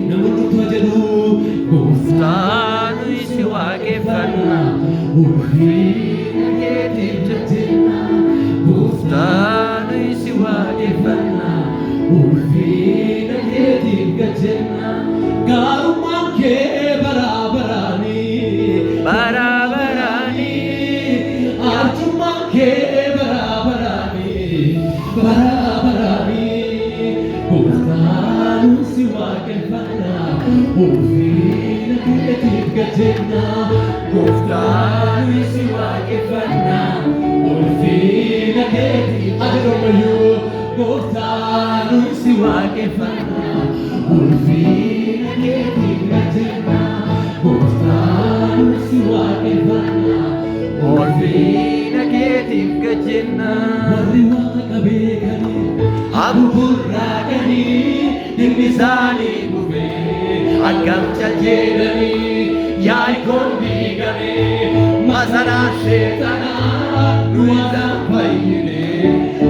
namoonni utuu jedhu gooftaan si waaqeffanna ulfina keetiif jajjanna gooftaan si waaqeffanna ulfina keetiif jajjanna gaarummaan kee baraabaraanii arjummaan kee baraabaraanii gooftaan si waaqeffanna ulfina keetiif jajjanna gooftaan si waaqeffanna ulfina keetiif ajajamayyuu gooftaan si waaqeffanna ulfina keetiif jajjanna gooftaan si waaqeffanna ulfina keetiif jajjanna warri waaqa beekanii abuburraaqanii dhimmi isaanii gubee akkam caljeedhanii yaa'ikoon diigamee masanaan sheexanaa nu isaan fayyine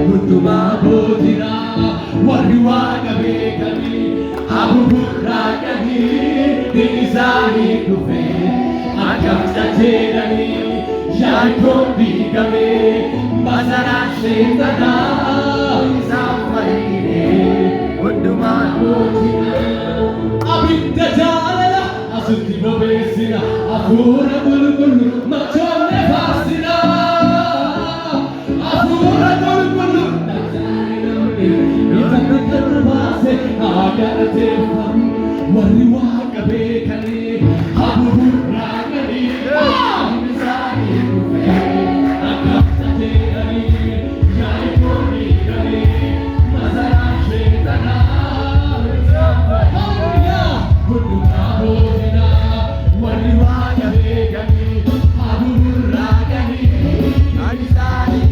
hundumaa boojiraa warri waaqa beekanii abuburraaqanii dhimmi isaanii gubee akkam caljeedhanii yaa'ikoon diigamee masanaan sheexanaa isaan fayyine hundumaa boojiraa abidda jaalala asitti bobeessina hafuura qulqullu machoonne faarsina hafuura qulqullu namni kan baase haa galateeffamu warri waaqa beekanii abuburraaqanii isaanii dhufee akkam tateedhanii yaa'ikoon diiganii masanaan sheexanaa isaan fayyine hundumaa boojiraa warri waaqa beekanii abuburraaqanii isaanii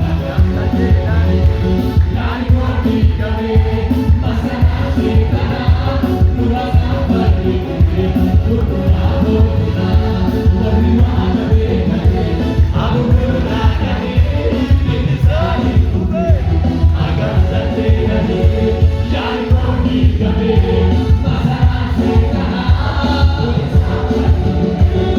akkam tateedhanii yaa'ikoon diiganii masanaan sheexanaa isaan fayyine hundumaa boojiraa warri waaqa beekanii abuburraaqanii isaanii dhufee akkam tateedhanii yaa'ikoon diiganii masanaan sheexanaa isaan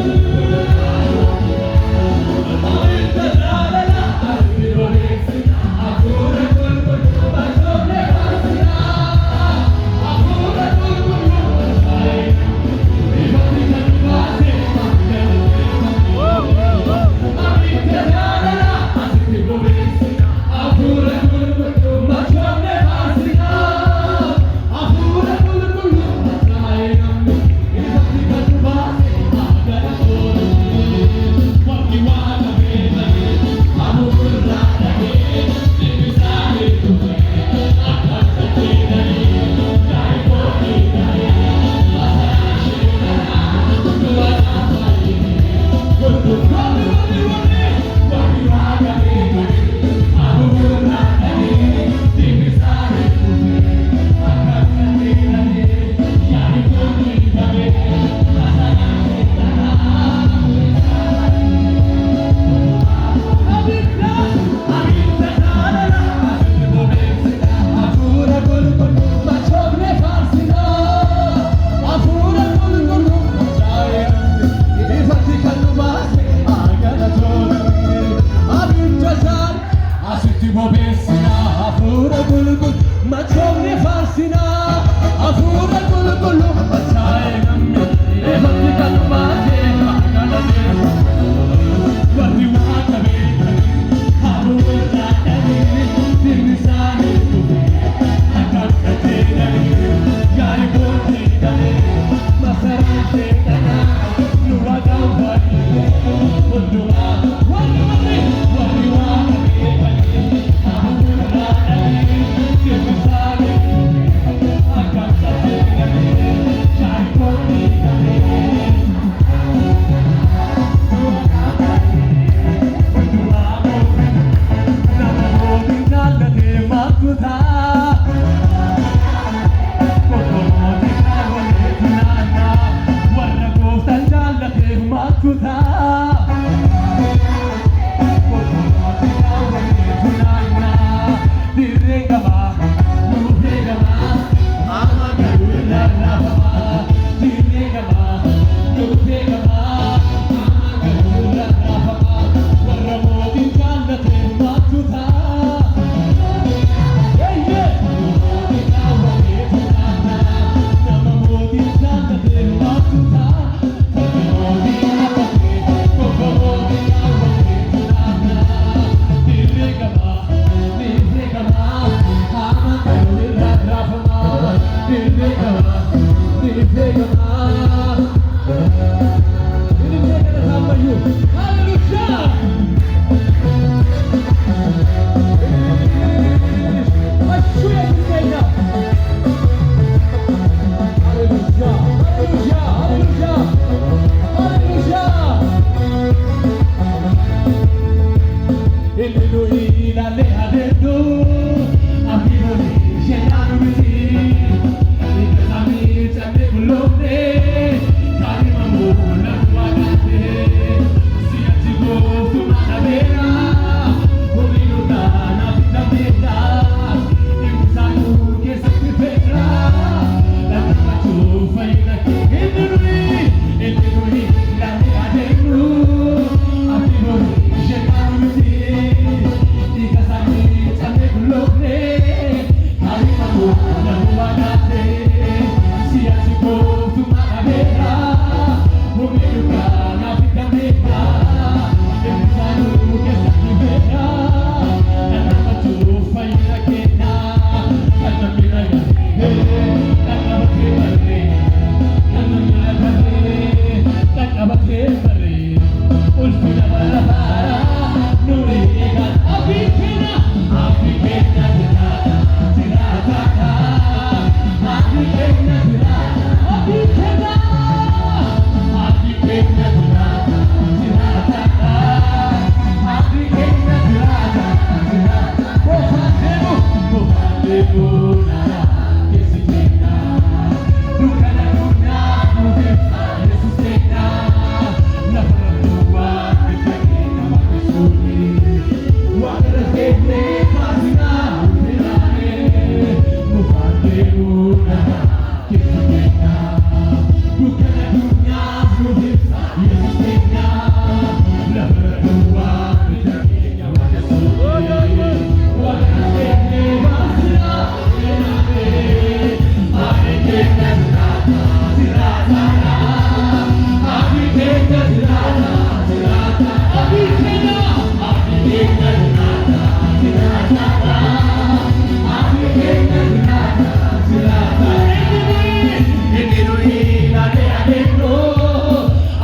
abidda jaalala asitti bobeessina hafuura qulqullu machoonne faarsina hafuura qulqullu ifatti kan baase abidda jaalala asitti bobeessina hafuura qulqullu machoonne faarsina hafuura qulqullu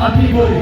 Abibore,